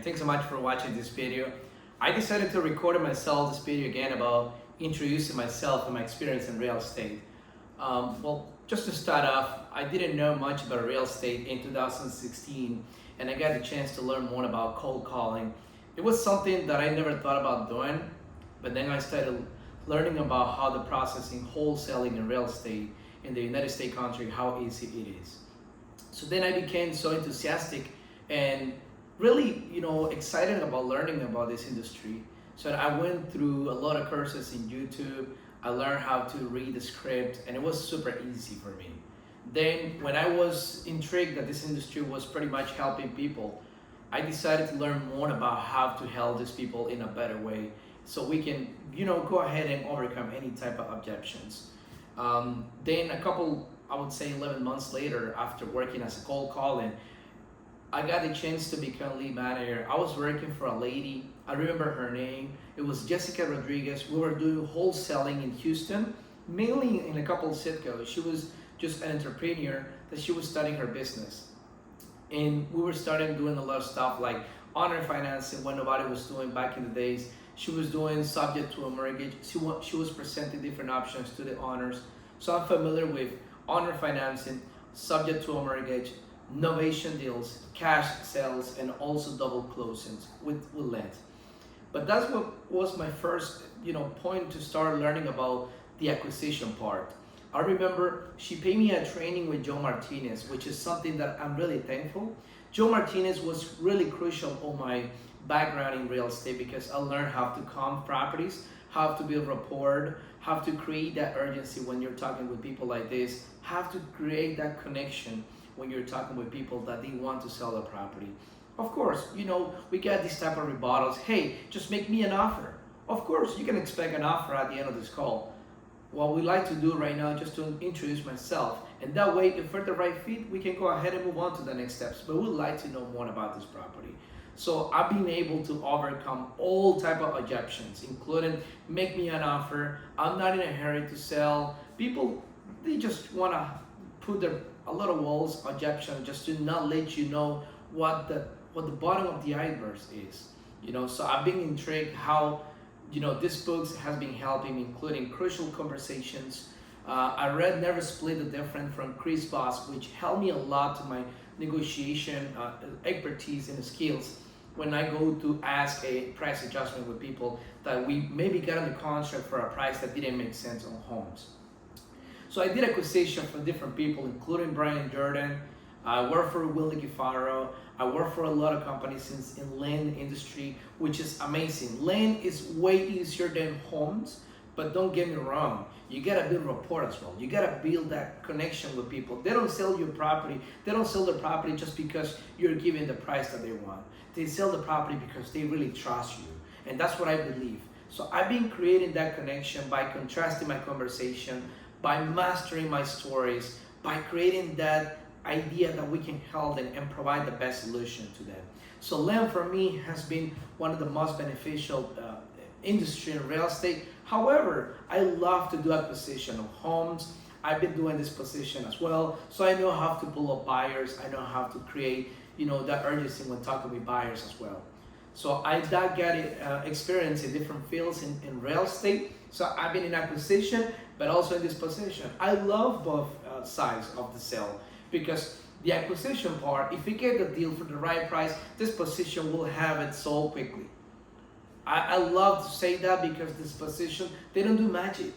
Thanks so much for watching this video. I decided to record myself this video again about introducing myself and my experience in real estate. Just to start off, I didn't know much about real estate in 2016, and I got the chance to learn more about cold calling. It was something that I never thought about doing, but then I started learning about how the processing wholesaling in real estate in the United States country, how easy it is. So then I became so enthusiastic and really, excited about learning about this industry. So I went through a lot of courses in YouTube. I learned how to read the script, and it was super easy for me. Then when I was intrigued that this industry was pretty much helping people, I decided to learn more about how to help these people in a better way so we can, go ahead and overcome any type of objections. Then a couple, I would say 11 months later, after working as a cold calling, I got the chance to become lead manager. I was working for a lady. I remember her name. It was Jessica Rodriguez. We were doing wholesaling in Houston, mainly in a couple of zip codes. She was just an entrepreneur that she was starting her business. And we were starting doing a lot of stuff like owner financing, what nobody was doing back in the days. She was doing subject to a mortgage. She was presenting different options to the owners. So I'm familiar with owner financing, subject to a mortgage, novation deals, cash sales, and also double closings with land. But that's what was my first, point to start learning about the acquisition part. I remember she paid me a training with Joe Martinez, which is something that I'm really thankful. Joe Martinez was really crucial on my background in real estate because I learned how to comp properties, how to build rapport, how to create that urgency when you're talking with people like this, how to create that connection when you're talking with people that they want to sell a property. Of course, we get this type of rebuttals. Hey, just make me an offer. Of course, you can expect an offer at the end of this call. What we like to do right now is just to introduce myself. And that way, if we're the right fit, we can go ahead and move on to the next steps. But we'd like to know more about this property. So I've been able to overcome all type of objections, including make me an offer. I'm not in a hurry to sell. People, they just want to put a lot of walls, objections, just to not let you know what the bottom of the iceberg is. So I've been intrigued how this book has been helping me, including Crucial Conversations. I read Never Split the Difference from Chris Voss, which helped me a lot to my negotiation expertise and skills when I go to ask a price adjustment with people that we maybe got on the contract for a price that didn't make sense on homes. So I did acquisition for different people, including Brian Jordan. I work for Willie Gifaro. I work for a lot of companies in land industry, which is amazing. Land is way easier than homes, but don't get me wrong. You gotta build rapport as well. You gotta build that connection with people. They don't sell your property. They don't sell the property just because you're giving the price that they want. They sell the property because they really trust you. And that's what I believe. So I've been creating that connection by contrasting my conversation, by mastering my stories, by creating that idea that we can help them and provide the best solution to them. So land for me has been one of the most beneficial industry in real estate. However, I love to do acquisition of homes. I've been doing this position as well. So I know how to pull up buyers. I know how to create, that urgency when talking with buyers as well. So I got experience in different fields in real estate. So I've been in acquisition, but also in this position. I love both sides of the sale because the acquisition part, if you get the deal for the right price, this position will have it sold quickly. I love to say that because this position, they don't do magic.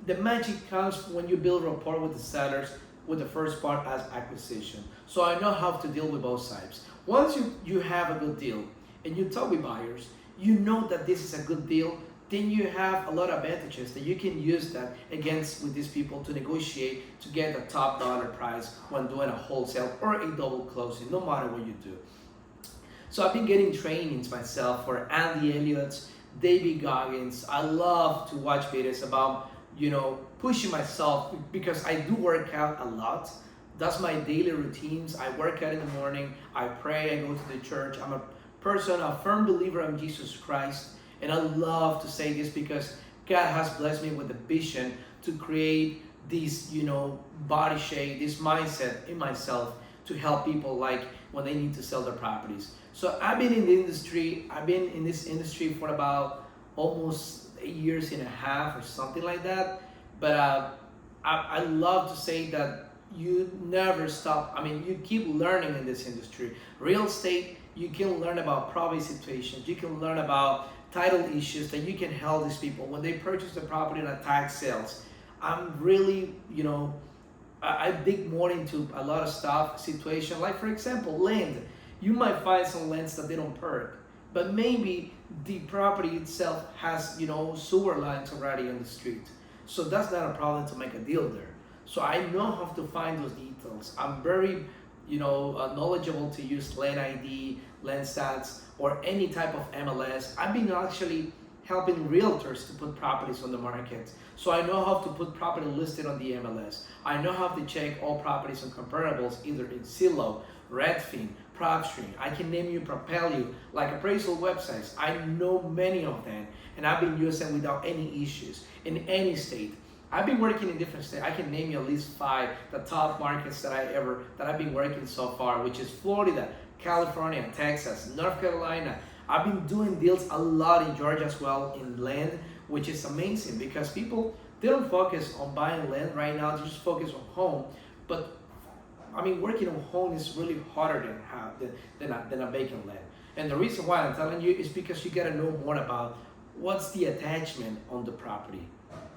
The magic comes when you build rapport with the sellers with the first part as acquisition. So I know how to deal with both sides. Once you have a good deal and you talk with buyers, you know that this is a good deal, then you have a lot of advantages that you can use that against with these people to negotiate to get a top dollar price when doing a wholesale or a double closing, no matter what you do. So I've been getting trainings myself for Andy Elliott, David Goggins. I love to watch videos about, pushing myself because I do work out a lot. That's my daily routines. I work out in the morning, I pray, I go to the church. I'm a firm believer in Jesus Christ. And I love to say this because God has blessed me with a vision to create this, body shape, this mindset in myself to help people like when they need to sell their properties. So I've been in the industry, I've been in this industry for about almost 8 years and a half or something like that. But I love to say that you never stop. I mean, you keep learning in this industry. Real estate, you can learn about property situations, you can learn about title issues that you can help these people when they purchase the property on a tax sales. I'm really, I dig more into a lot of stuff, situation. Like for example, land. You might find some lands that they don't perk, but maybe the property itself has, sewer lines already on the street. So that's not a problem to make a deal there. So I know how to find those details. I'm very, knowledgeable to use land ID, land stats, or any type of MLS. I've been actually helping realtors to put properties on the market. So I know how to put property listed on the MLS. I know how to check all properties and comparables either in Zillow, Redfin, PropStream. I can name you, propel you, like appraisal websites. I know many of them, and I've been using them without any issues in any state. I've been working in different states. I can name you at least 5, the top markets that I've been working so far, which is Florida, California, Texas, North Carolina. I've been doing deals a lot in Georgia as well in land, which is amazing because people, they don't focus on buying land right now, they just focus on home. But I mean, working on home is really harder than a vacant land. And the reason why I'm telling you is because you gotta know more about what's the attachment on the property,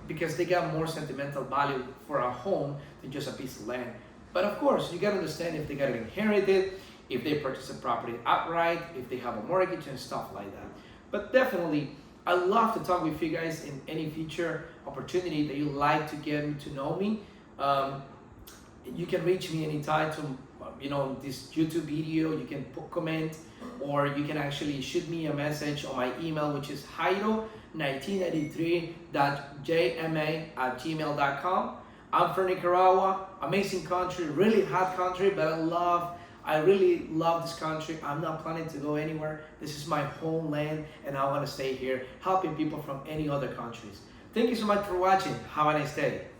because they got more sentimental value for a home than just a piece of land. But of course, you gotta understand if they got it inherited, if they purchase a property outright, if they have a mortgage and stuff like that. But definitely, I love to talk with you guys in any future opportunity that you like to get to know me. You can reach me anytime to, this YouTube video. You can comment, or you can actually shoot me a message on my email, which is jairo1983.jma@gmail.com. I'm from Nicaragua, amazing country, really hot country, but I really love this country. I'm not planning to go anywhere. This is my homeland, and I want to stay here, helping people from any other countries. Thank you so much for watching. Have a nice day.